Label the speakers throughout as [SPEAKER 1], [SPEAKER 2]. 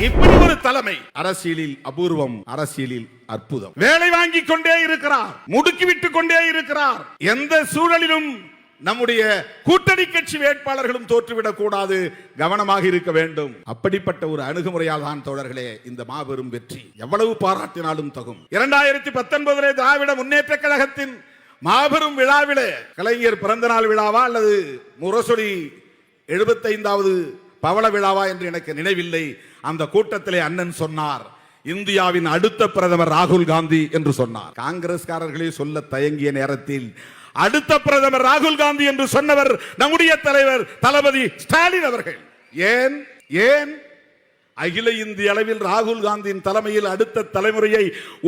[SPEAKER 1] இப்படி ஒரு தலைமை அரசியலில் அபூர்வம், அரசியலில் அற்புதம். வேலை வாங்கி கொண்டே இருக்கிறார், முடுக்கி விட்டுக் கொண்டே இருக்கிறார். எந்த சூழலிலும் நம்முடைய கூட்டணி கட்சி வேட்பாளர்களும் தோற்றுவிடக் கூடாது, கவனமாக இருக்க வேண்டும். அப்படிப்பட்ட ஒரு அணுகுமுறையால் தான் தோழர்களே இந்த மாபெரும் வெற்றி எவ்வளவு பாராட்டினாலும் தகும். 2019 திராவிட முன்னேற்ற கழகத்தின் மாபெரும் விழாவிலே கலைஞர் பிறந்த நாள் விழாவா அல்லது முரசொலி 75வது பவள விழாவா என்று எனக்கு நினைவில்லை. அந்த கூட்டத்திலே அண்ணன் சொன்னார், இந்தியாவின் அடுத்த பிரதமர் ராகுல் காந்தி என்று சொன்னார். காங்கிரஸ்காரர்களே சொல்ல தயங்கிய நேரத்தில் அடுத்த பிரதமர் ராகுல் காந்தி என்று சொன்னவர் நம்முடைய தலைவர் தளபதி ஸ்டாலின் அவர்கள். ஏன் ஏன் அகில இந்திய அளவில் ராகுல் காந்தியின் தலைமையில் அடுத்த தலைமுறையை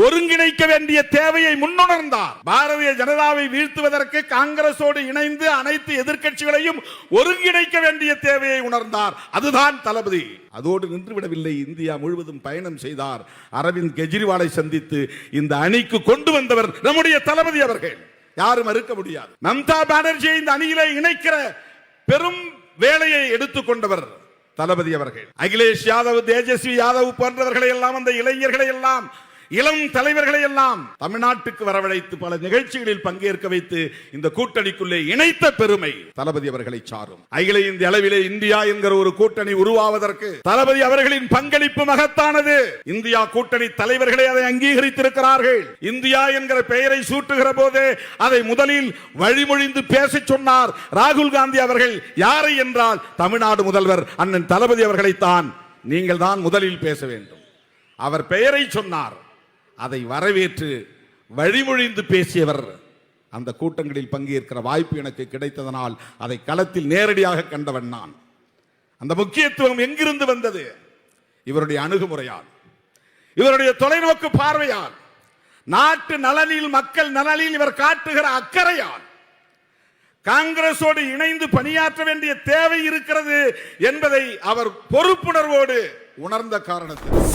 [SPEAKER 1] ஒருங்கிணைக்க வேண்டிய தேவையை முன்னுணர்ந்தார். பாரதிய ஜனதாவை வீழ்த்துவதற்கு காங்கிரசோடு இணைந்து அனைத்து எதிர்க்கட்சிகளையும் ஒருங்கிணைக்க வேண்டிய தேவையை உணர்ந்தார். அதுதான் தளபதி. அதோடு நின்றுவிடவில்லை, இந்தியா முழுவதும் பயணம் செய்தார். அரவிந்த் கெஜ்ரிவாலை சந்தித்து இந்த அணிக்கு கொண்டு வந்தவர் நம்முடைய தளபதி அவர்கள். யாரும் மறுக்க முடியாது. மம்தா பானர்ஜியை இந்த அணியிலே இணைக்கிற பெரும் வேலையை எடுத்துக்கொண்டவர் தளபதி அவர்கள். அகிலேஷ் யாதவ், தேஜஸ்வி யாதவ் போன்றவர்களை எல்லாம், அந்த இளைஞர்களை எல்லாம், இளம் தலைவர்களை எல்லாம் தமிழ்நாட்டுக்கு வரவழைத்து பல நிகழ்ச்சிகளில் பங்கேற்க வைத்து இந்த கூட்டணிக்குள்ளே இணைத்த பெருமை தளபதி அவர்களை சாரும். அகில இந்திய அளவிலே இந்தியா என்கிற ஒரு கூட்டணி உருவாவதற்கு தளபதி அவர்களின் பங்களிப்பு மகத்தானது. இந்தியா கூட்டணி தலைவர்களை அதை அங்கீகரித்திருக்கிறார்கள். இந்தியா என்கிற பெயரை சூட்டுகிற போது அதை முதலில் வழிமொழிந்து பேச சொன்னார் ராகுல் காந்தி அவர்கள். யாரை என்றால் தமிழ்நாடு முதல்வர் அண்ணன் தளபதி அவர்களைத்தான் நீங்கள் தான் முதலில் பேச வேண்டும். அவர் பெயரை சொன்னார், அதை வரவேற்று வழிமொழிந்து பேசியவர். அந்த கூட்டங்களில் பங்கேற்கிற வாய்ப்பு எனக்கு கிடைத்ததனால் அதை களத்தில் நேரடியாக கண்டவன் நான். அந்த முக்கியத்துவம் எங்கிருந்து வந்தது? இவருடைய அணுகுமுறையால், இவருடைய தொலைநோக்கு பார்வையால், நாட்டு நலனில், மக்கள் நலனில் இவர் காட்டுகிற அக்கறையால், காங்கிரசோடு இணைந்து பணியாற்ற வேண்டிய தேவை இருக்கிறது என்பதை அவர் பொறுப்புணர்வோடு உணர்ந்த காரணத்தில்